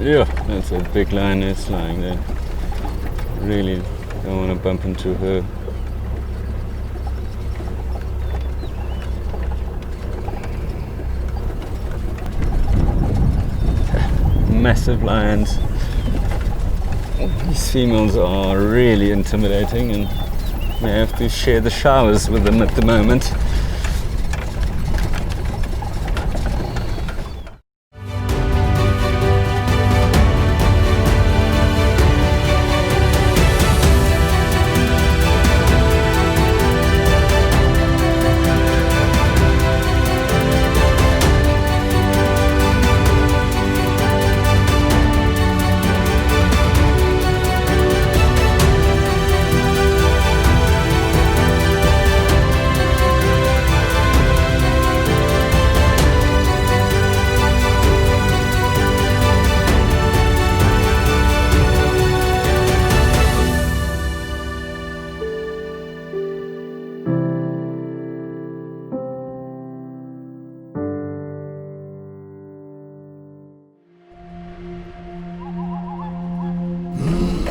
Yeah, that's a big lioness lying there. Really don't want to bump into her. Massive lions. These females are really intimidating, and we have to share the showers with them at the moment.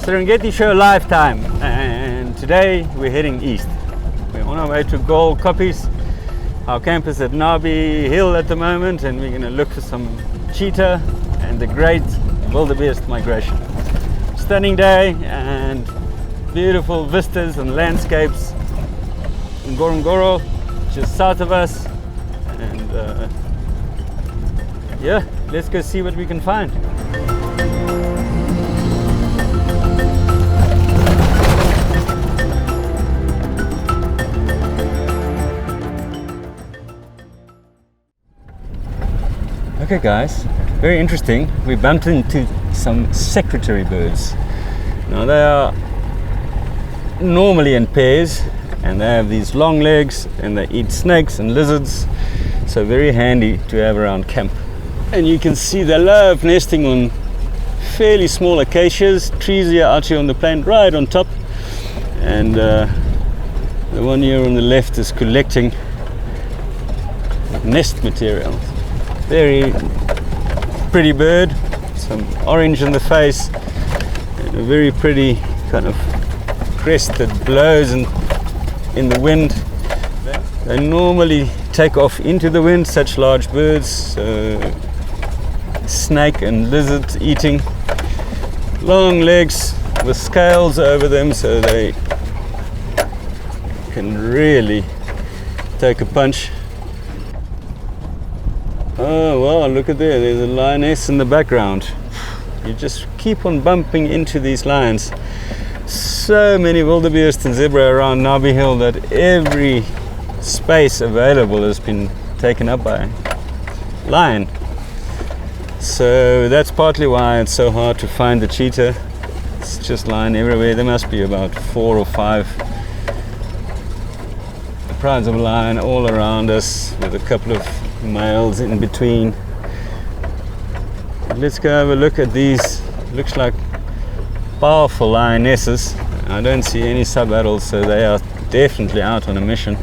Serengeti show lifetime, and today we're heading east. We're on our way to Gold Koppies. Our camp is at Nabi Hill at the moment, and we're going to look for some cheetah and the great wildebeest migration. Stunning day and beautiful vistas and landscapes in Ngorongoro, just south of us, and yeah, let's go see what we can find. Okay guys, very interesting. We bumped into some secretary birds. Now they are normally in pairs, and they have these long legs, and they eat snakes and lizards, so very handy to have around camp. And you can see they love nesting on fairly small acacias, trees here out here on the plain, right on top. And the one here on the left is collecting nest material. Very pretty bird, some orange in the face, and a very pretty kind of crest that blows in the wind. They normally take off into the wind, such large birds, snake and lizard eating. Long legs with scales over them, so they can really take a punch. Oh wow, look at there's a lioness in the background. You just keep on bumping into these lions. So many wildebeest and zebra around Nabi Hill that every space available has been taken up by lion. So that's partly why it's so hard to find the cheetah. It's just lion everywhere. There must be about 4 or 5 prides of lion all around us, with a couple of males in between. Let's go have a look at these. Looks like powerful lionesses. I don't see any sub-adults, so they are definitely out on a mission.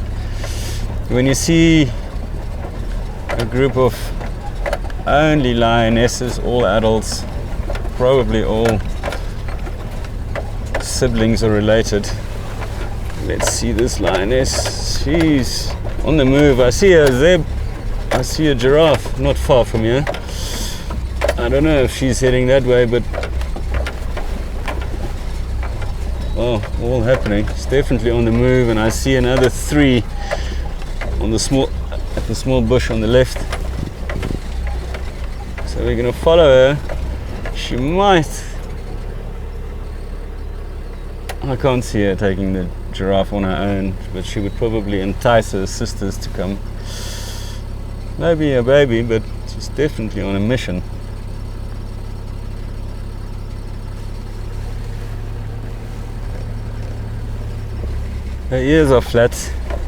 When you see a group of only lionesses, all adults, probably all siblings are related. Let's see this lioness. She's on the move. I see a zebra. I see a giraffe not far from here. I don't know if she's heading that way, but oh, all happening. It's definitely on the move, and I see another 3 on the small bush on the left. So we're gonna follow her. She might. I can't see her taking the giraffe on her own, but she would probably entice her sisters to come. Maybe a baby, but she's definitely on a mission. Her ears are flat,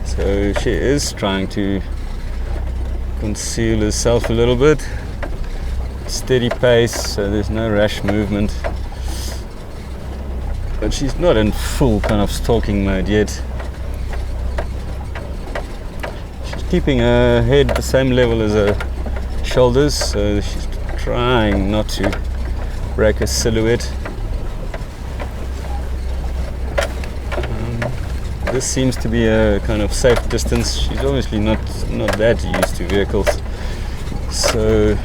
so she is trying to conceal herself a little bit. Steady pace, so there's no rash movement. But she's not in full kind of stalking mode yet. Keeping her head the same level as her shoulders, so she's trying not to break her silhouette. This seems to be a kind of safe distance. She's obviously not that used to vehicles, so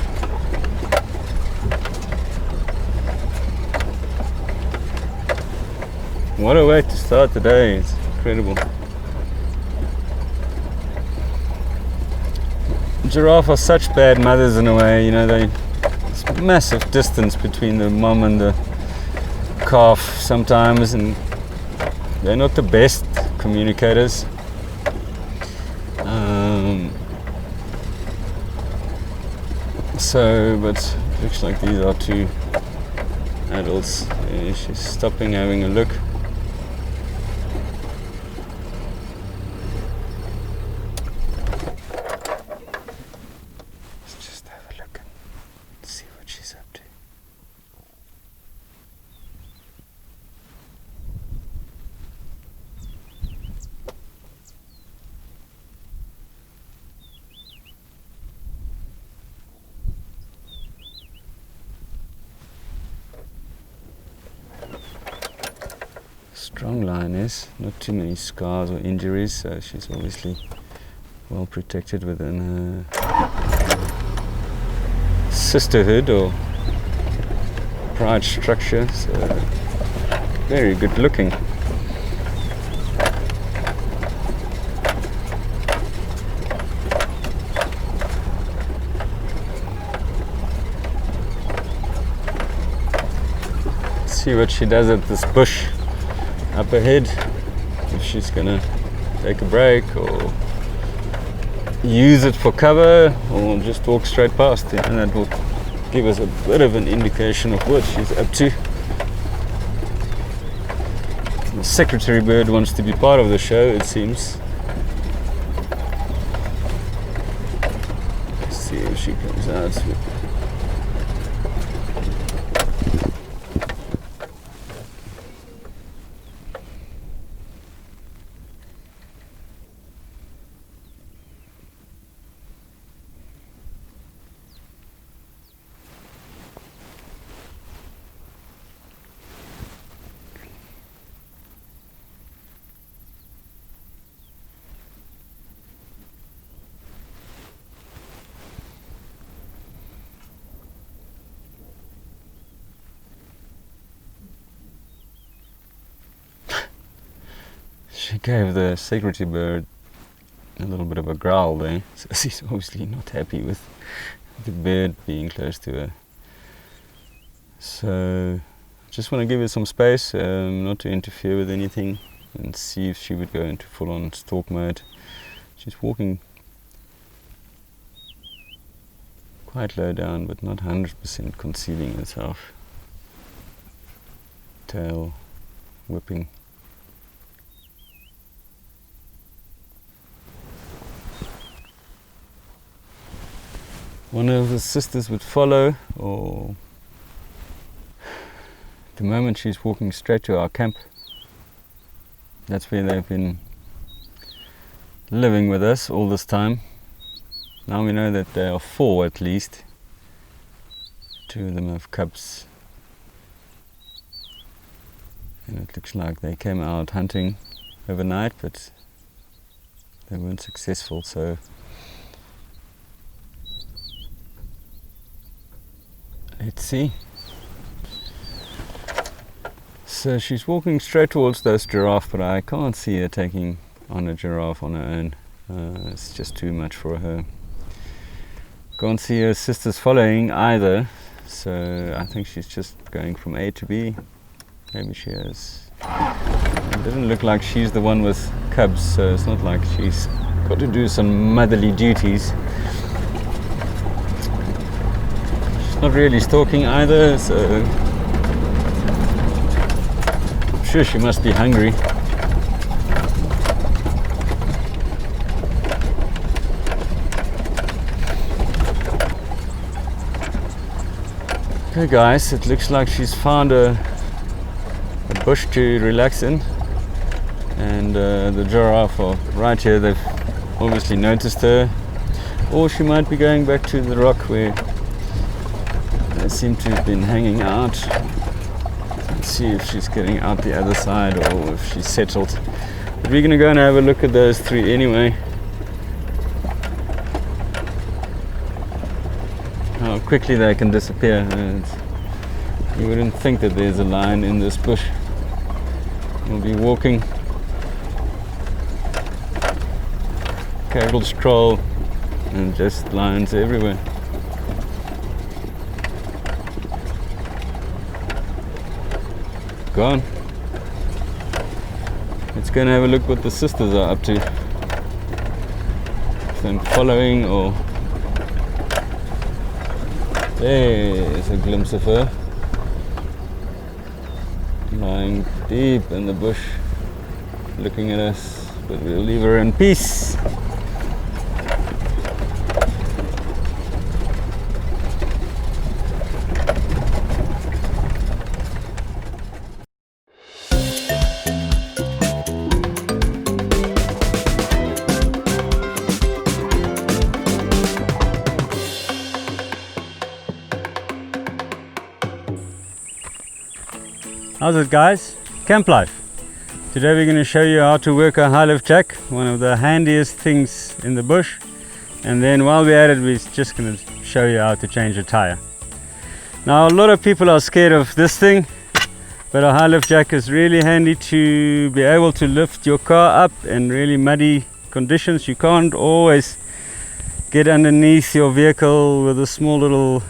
what a way to start the day. It's incredible. Giraffe are such bad mothers in a way, you know, there's massive distance between the mom and the calf sometimes, and they're not the best communicators. But looks like these are two adults. Yeah, she's stopping, having a look. Let's just have a look and see what she's up to. Strong lioness, not too many scars or injuries, so she's obviously well protected within her sisterhood or pride structure, so very good looking. Let's see what she does at this bush up ahead, if she's gonna take a break or use it for cover or just walk straight past it, and that will give us a bit of an indication of what she's up to. The secretary bird wants to be part of the show, it seems. Let's see if she comes out. She gave the secretary bird a little bit of a growl there, so she's obviously not happy with the bird being close to her. So just want to give her some space, not to interfere with anything, and see if she would go into full-on stalk mode. She's walking quite low down, but not 100% concealing herself. Tail whipping. One of the sisters would follow, or at the moment she's walking straight to our camp. That's where they've been living with us all this time. Now we know that there are 4 at least. 2 of them have cubs. And it looks like they came out hunting overnight, but they weren't successful, so let's see. So she's walking straight towards those giraffe, but I can't see her taking on a giraffe on her own. It's just too much for her. Can't see her sisters following either, so I think she's just going from A to B. Maybe she has. It doesn't look like she's the one with cubs, so it's not like she's got to do some motherly duties. Not really stalking either, so I'm sure she must be hungry. Okay guys, it looks like she's found a bush to relax in, and the giraffe are right here. They've obviously noticed her, or she might be going back to the rock where They seem to have been hanging out. Let's see if she's getting out the other side or if she's settled. But we're going to go and have a look at those three anyway. How quickly they can disappear. You wouldn't think that there's a lion in this bush. We'll be walking, casual stroll, and just lions everywhere. Gone. Let's go and have a look what the sisters are up to. If they're following or... There's a glimpse of her. Lying deep in the bush, looking at us, but we'll leave her in peace. How's it, guys? Camp life. Today we're going to show you how to work a high lift jack, one of the handiest things in the bush. And then while we're at it, we're just going to show you how to change a tire. Now a lot of people are scared of this thing, but a high lift jack is really handy to be able to lift your car up in really muddy conditions. You can't always get underneath your vehicle with a small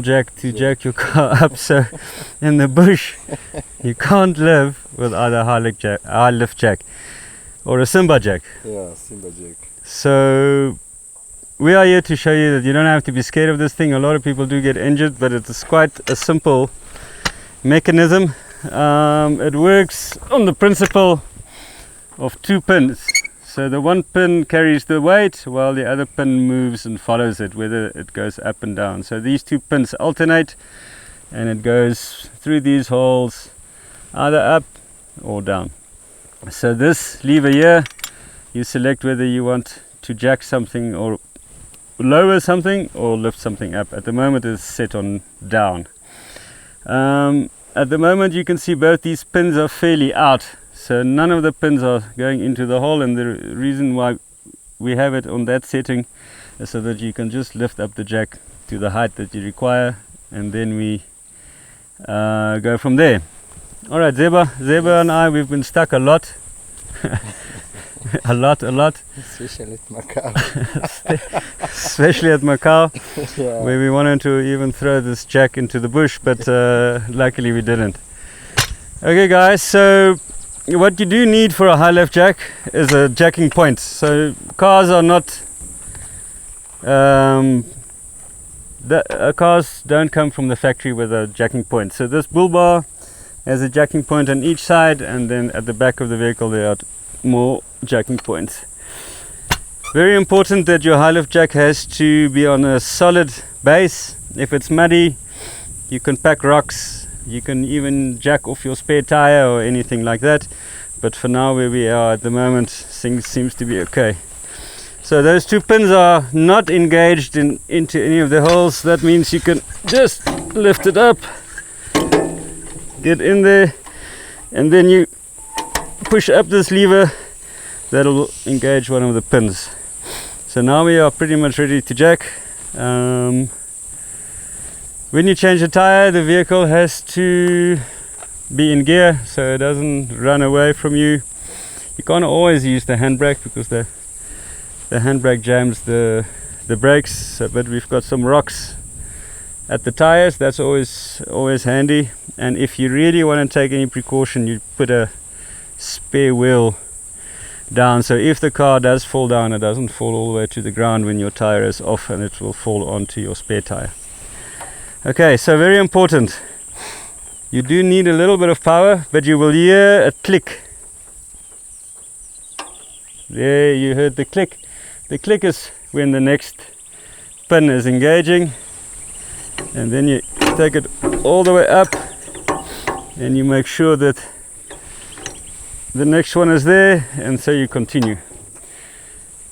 jack to jack your car up, so in the bush you can't live without a high lift jack or a Simba jack. Yeah, Simba jack. So we are here to show you that you don't have to be scared of this thing. A lot of people do get injured, but it's quite a simple mechanism. It works on the principle of two pins. So the one pin carries the weight while the other pin moves and follows it, whether it goes up and down. So these two pins alternate and it goes through these holes either up or down. So this lever here, you select whether you want to jack something or lower something or lift something up. At the moment it's set on down. At the moment you can see both these pins are fairly out. So none of the pins are going into the hole, and the reason why we have it on that setting is so that you can just lift up the jack to the height that you require, and then we go from there. Alright, Zeba and I, we've been stuck a lot. a lot. Especially at Macau. Especially at Macau, Yeah. where we wanted to even throw this jack into the bush, but luckily we didn't. Okay guys, so what you do need for a high lift jack is a jacking point. So cars are not cars don't come from the factory with a jacking point. So this bull bar has a jacking point on each side, and then at the back of the vehicle there are more jacking points. Very important that your high lift jack has to be on a solid base. If it's muddy, you can pack rocks. You can even jack off your spare tire or anything like that, but for now where we are at the moment, things seems to be okay. So those two pins are not engaged into any of the holes. That means you can just lift it up, get in there, and then you push up this lever. That'll engage one of the pins. So now we are pretty much ready to jack. When you change the tire, the vehicle has to be in gear so it doesn't run away from you. You can't always use the handbrake because the handbrake jams the brakes, so, but we've got some rocks at the tires. That's always handy. And if you really want to take any precaution, you put a spare wheel down, so if the car does fall down, it doesn't fall all the way to the ground when your tire is off, and it will fall onto your spare tire. Okay, so very important. You do need a little bit of power, but you will hear a click. There, you heard the click. The click is when the next pin is engaging, and then you take it all the way up and you make sure that the next one is there, and so you continue.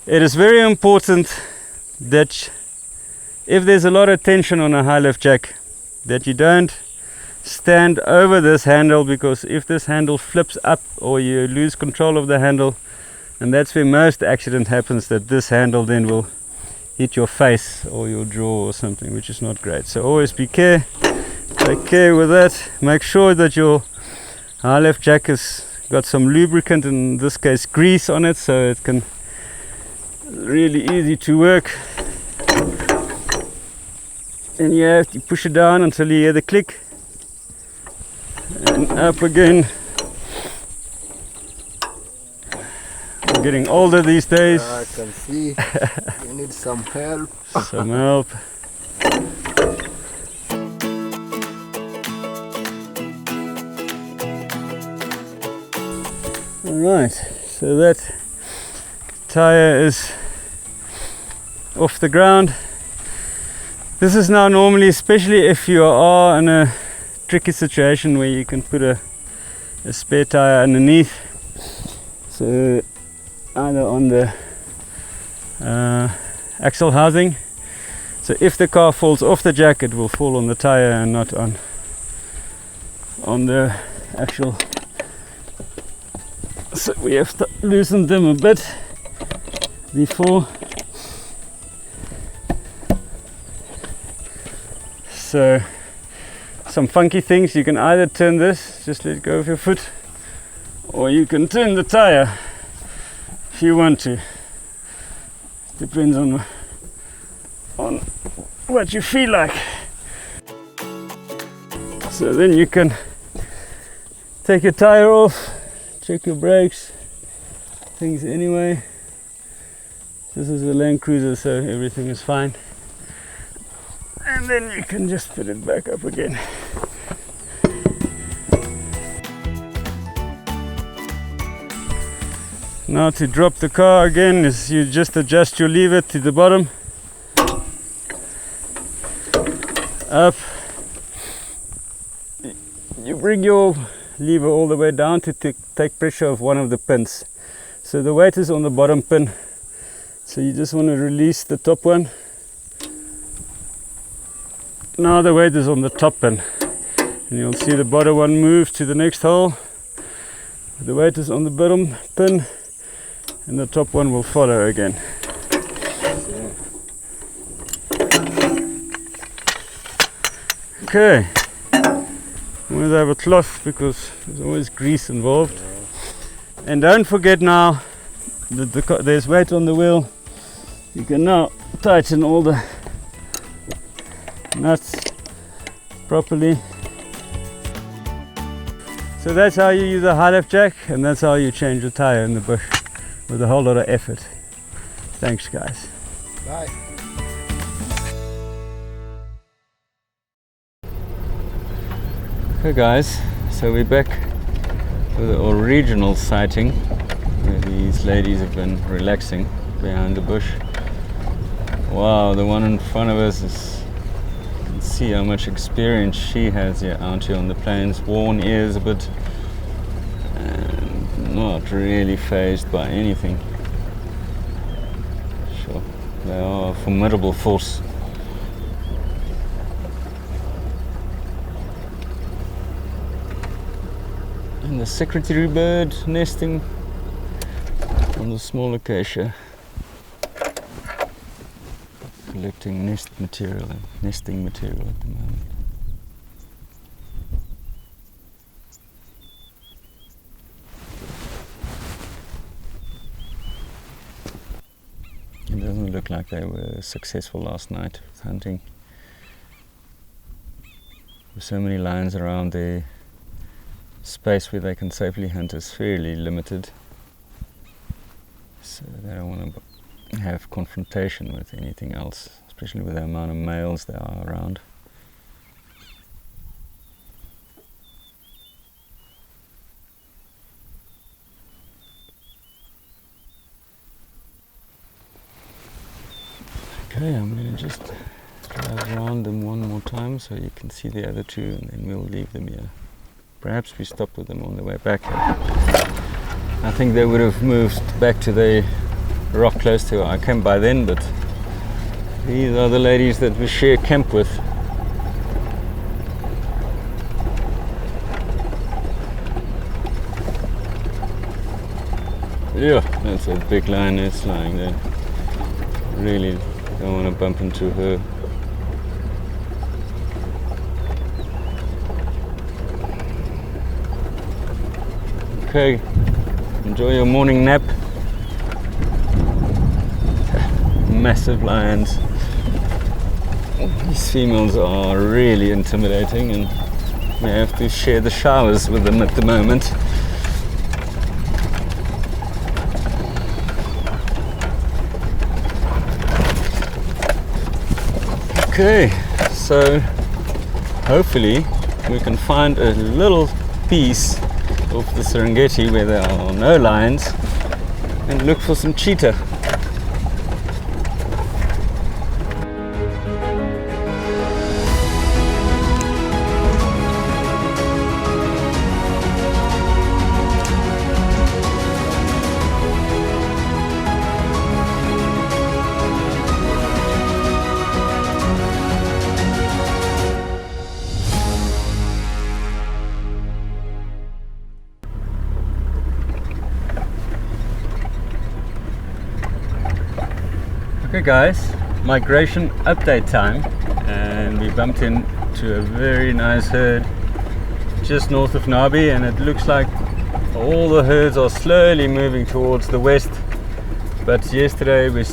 It is very important that if there's a lot of tension on a high lift jack, that you don't stand over this handle, because if this handle flips up or you lose control of the handle, and that's where most accident happens, that this handle then will hit your face or your jaw or something, which is not great. So always take care with that. Make sure that your high lift jack has got some lubricant, in this case grease on it, so it can really easy to work. And you have to push it down until you hear the click, and up again. I'm getting older these days. I can see you need some help. Some help. Alright, so that tire is off the ground. This is now normally, especially if you are in a tricky situation where you can put a spare tire underneath, so either on the axle housing, so if the car falls off the jack, it will fall on the tire and not on the actual. So we have to loosen them a bit before. So some funky things, you can either turn this, just let go of your foot, or you can turn the tire if you want to. Depends on what you feel like. So then you can take your tire off, check your brakes, things anyway. This is a Land Cruiser, so everything is fine. And then you can just put it back up again. Now to drop the car again is you just adjust your lever to the bottom, up. You bring your lever all the way down to take pressure off one of the pins. So the weight is on the bottom pin, so you just want to release the top one. Now the weight is on the top pin, and you'll see the bottom one move to the next hole. The weight is on the bottom pin, and the top one will follow again. Okay, I'm going to have a cloth because there's always grease involved. And don't forget now that there's weight on the wheel. You can now tighten all the nuts properly. So that's how you use a high lift jack, and that's how you change a tire in the bush with a whole lot of effort. Thanks guys. Bye. Okay guys, so we're back to the original sighting where these ladies have been relaxing behind the bush. Wow, the one in front of us is, you can see how much experience she has here out here on the plains, worn ears a bit, and not really fazed by anything. Sure, they are a formidable force. And the secretarybird nesting on the small acacia, collecting nest material and nesting material at the moment. It doesn't look like they were successful last night with hunting. With so many lions around, the space where they can safely hunt is fairly limited. So they don't want to have confrontation with anything else, especially with the amount of males there are around. Okay, I'm going to just drive around them one more time so you can see the other two, and then we'll leave them here. Perhaps we stop with them on the way back. I think they would have moved back to the rock close to where I came by then, but These are the ladies that we share camp with. Yeah, that's a big lioness lying there. Really don't want to bump into her. Okay, enjoy your morning nap. Massive lions. These females are really intimidating, and we have to share the showers with them at the moment. Okay, so hopefully we can find a little piece of the Serengeti where there are no lions and look for some cheetah. Okay guys, migration update time, and we bumped into a very nice herd just north of Nabi, and it looks like all the herds are slowly moving towards the west. But yesterday we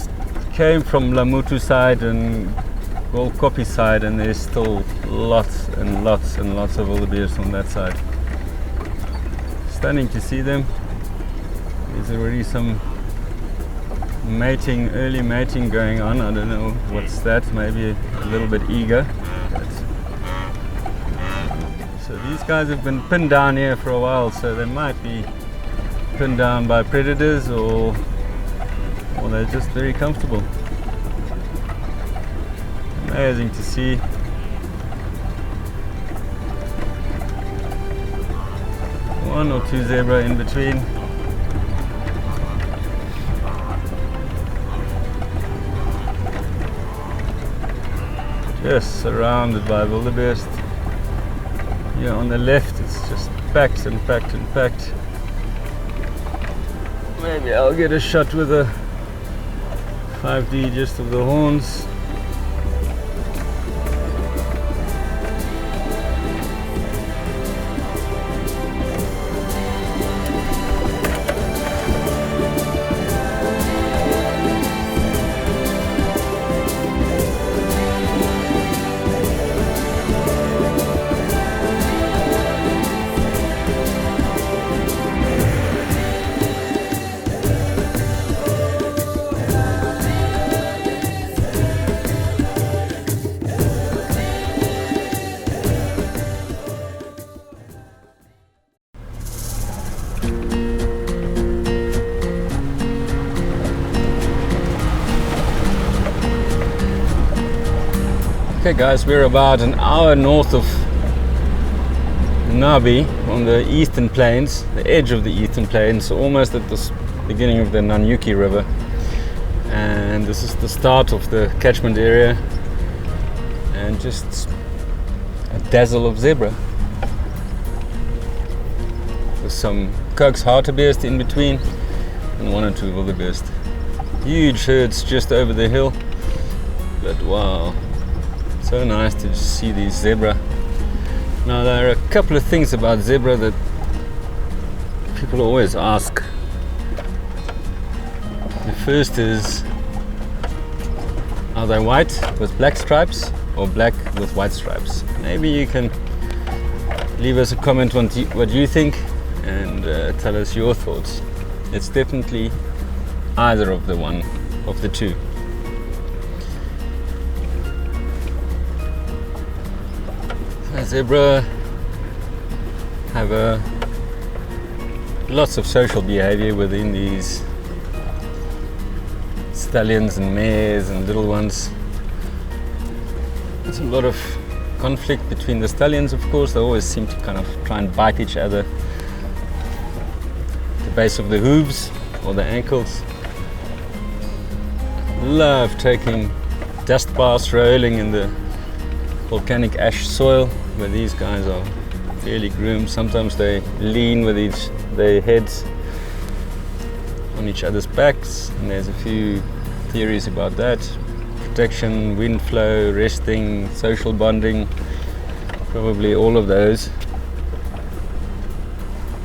came from Lamutu side and Golkopi side, and there's still lots and lots and lots of wildebeest on that side. Stunning to see them. There's already some mating, early mating going on. I don't know what's that, maybe a little bit eager. So these guys have been pinned down here for a while, so they might be pinned down by predators, or they're just very comfortable. Amazing to see. One or two zebra in between. Just surrounded by wildebeest. Here on the left it's just packed and packed and packed. Maybe I'll get a shot with a 5D just of the horns. Okay guys, we're about an hour north of Nabi on the eastern plains, the edge of the eastern plains, almost at the beginning of the Nanyuki River. And this is the start of the catchment area, and just a dazzle of zebra. With some Cook's hartebeest in between and one or two wildebeest. Huge herds just over the hill, but wow. So nice to just see these zebra. Now there are a couple of things about zebra that people always ask. The first is, are they white with black stripes or black with white stripes? Maybe you can leave us a comment on what you think, and tell us your thoughts. It's definitely either of the two. Zebra have lots of social behavior within these stallions and mares and little ones. There's a lot of conflict between the stallions, of course. They always seem to kind of try and bite each other at the base of the hooves or the ankles. Love taking dust baths rolling in the volcanic ash soil, where these guys are fairly groomed. Sometimes they lean with their heads on each other's backs, and there's a few theories about that. Protection, wind flow, resting, social bonding, probably all of those.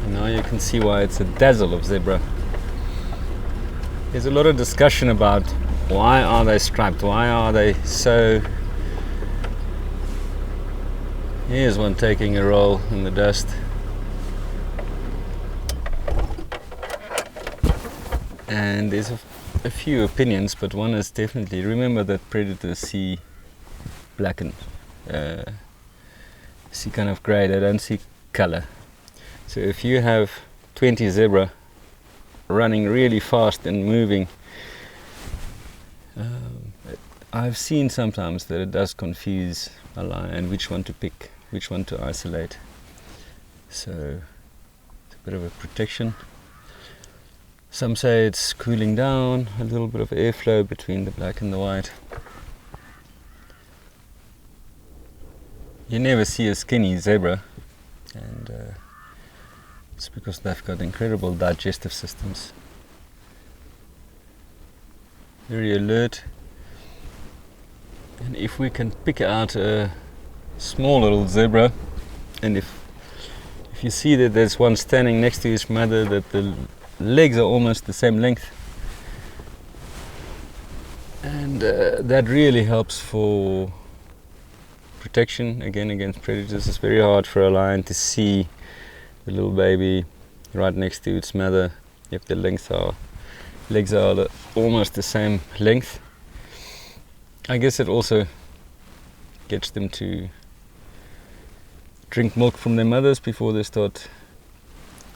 And now you can see why it's a dazzle of zebra. There's a lot of discussion about why are they striped, why are they so... Here's one taking a roll in the dust. And there's a few opinions, but one is definitely, remember that predators see blackened, see kind of grey, they don't see colour. So if you have 20 zebra running really fast and moving, I've seen sometimes that it does confuse a lion which one to pick, which one to isolate. So it's a bit of a protection. Some say it's cooling down, a little bit of airflow between the black and the white. You never see a skinny zebra, and it's because they've got incredible digestive systems. Very alert. And if we can pick out a small little zebra, and if you see that there's one standing next to his mother, that the legs are almost the same length, and that really helps for protection again against predators. It's very hard for a lion to see the little baby right next to its mother if the legs are almost the same length. I guess it also gets them to drink milk from their mothers before they start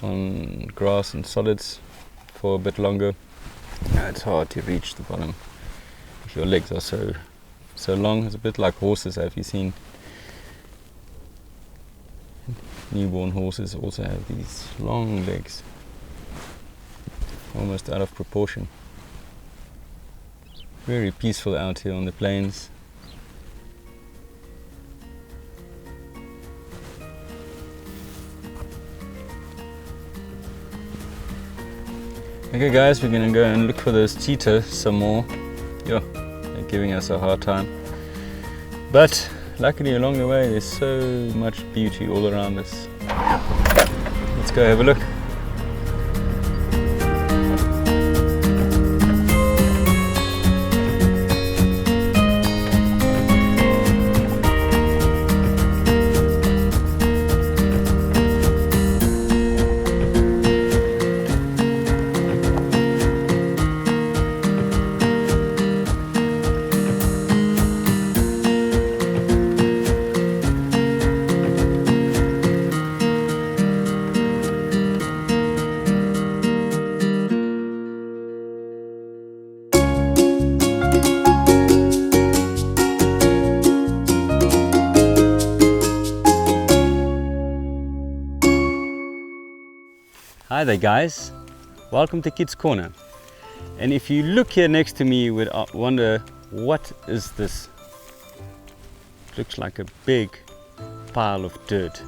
on grass and solids for a bit longer. It's hard to reach the bottom if your legs are so long. It's a bit like horses. Have you seen newborn horses also have these long legs, almost out of proportion? Very peaceful out here on the plains. Okay guys, we're gonna go and look for those cheetah some more. Yeah, they're giving us a hard time. But luckily along the way there's so much beauty all around us. Let's go have a look. Hi there guys, welcome to Kids Corner. And if you look here next to me, you would wonder, what is this? It looks like a big pile of dirt.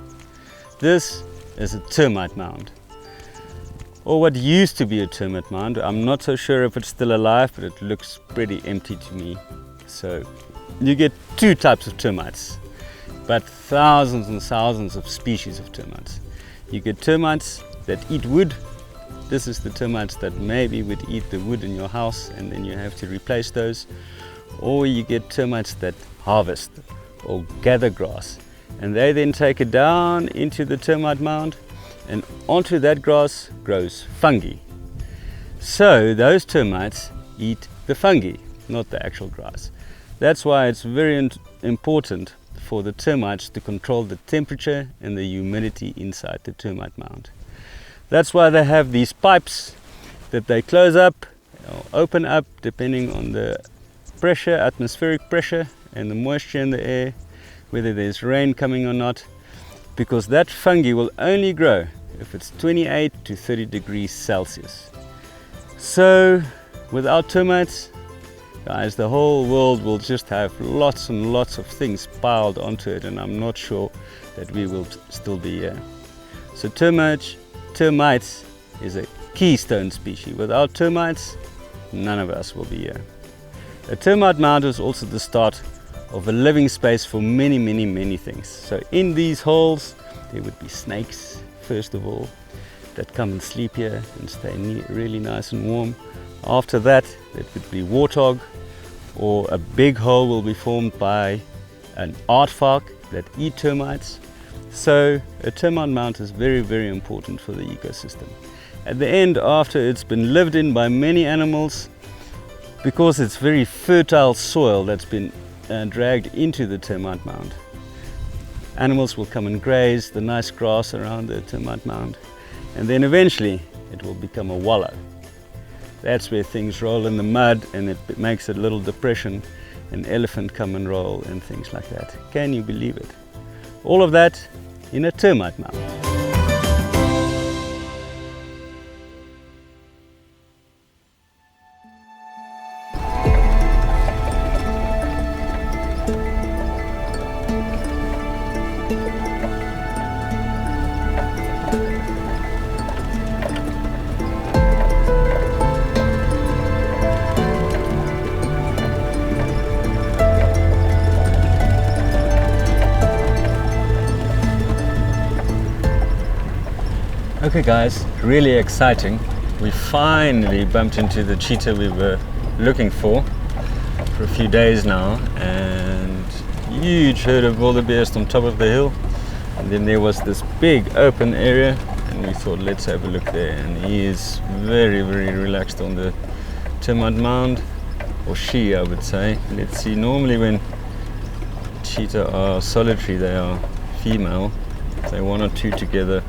This is a termite mound, or what used to be a termite mound. I'm not so sure if it's still alive, but it looks pretty empty to me. So you get two types of termites, but thousands and thousands of species of termites. You get termites that eat wood. This is the termites that maybe would eat the wood in your house, and then you have to replace those. Or you get termites that harvest or gather grass, and they then take it down into the termite mound, and onto that grass grows fungi. So those termites eat the fungi, not the actual grass. That's why it's very important for the termites to control the temperature and the humidity inside the termite mound. That's why they have these pipes that they close up or open up depending on the pressure, atmospheric pressure, and the moisture in the air, whether there's rain coming or not, because that fungi will only grow if it's 28 to 30 degrees Celsius. So without termites, guys, the whole world will just have lots and lots of things piled onto it, and I'm not sure that we will still be here. So termites is a keystone species. Without termites, none of us will be here. A termite mound is also the start of a living space for many things. So in these holes there would be snakes, first of all, that come and sleep here and stay really nice and warm. After that, it would be warthog, or a big hole will be formed by an aardvark that eat termites. So a termite mound is very important for the ecosystem. At the end, after it's been lived in by many animals, because it's very fertile soil that's been dragged into the termite mound, animals will come and graze the nice grass around the termite mound, and then eventually it will become a wallow. That's where things roll in the mud, and it makes a little depression, an elephant come and roll and things like that. Can you believe it? All of that in a termite mound. Okay guys, really exciting. We finally bumped into the cheetah we were looking for a few days now, and huge herd of wildebeest on top of the hill, and then there was this big open area, and we thought let's have a look there. And he is very relaxed on the termite mound, or she, I would say. Let's see, normally when cheetah are solitary they are female, they're one or two together.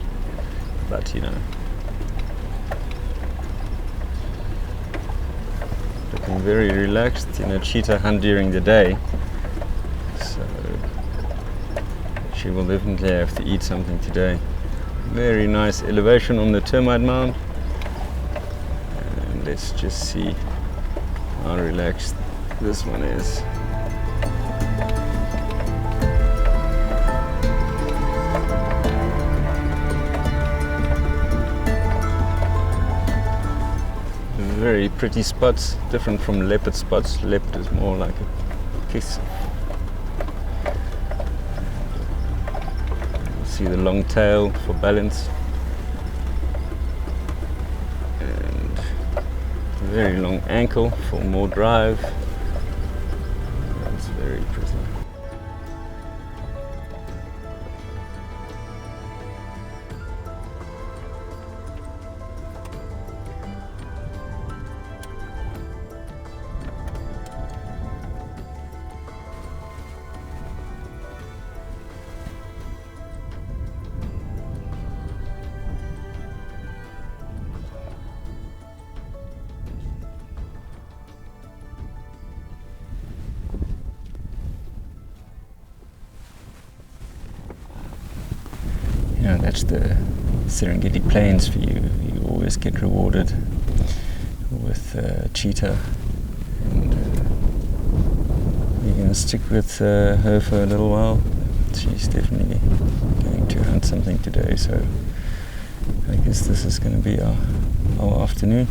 But you know, looking very relaxed. You know, cheetah hunt during the day, so she will definitely have to eat something today. Very nice elevation on the termite mound, and let's just see how relaxed this one is. Very pretty spots, different from leopard spots. Leopard is more like a kiss. You see the long tail for balance, and very long ankle for more drive. That's very pretty. That's the Serengeti Plains for you. You always get rewarded with cheetah, and we're going to stick with her for a little while. She's definitely going to hunt something today, so I guess this is going to be our afternoon.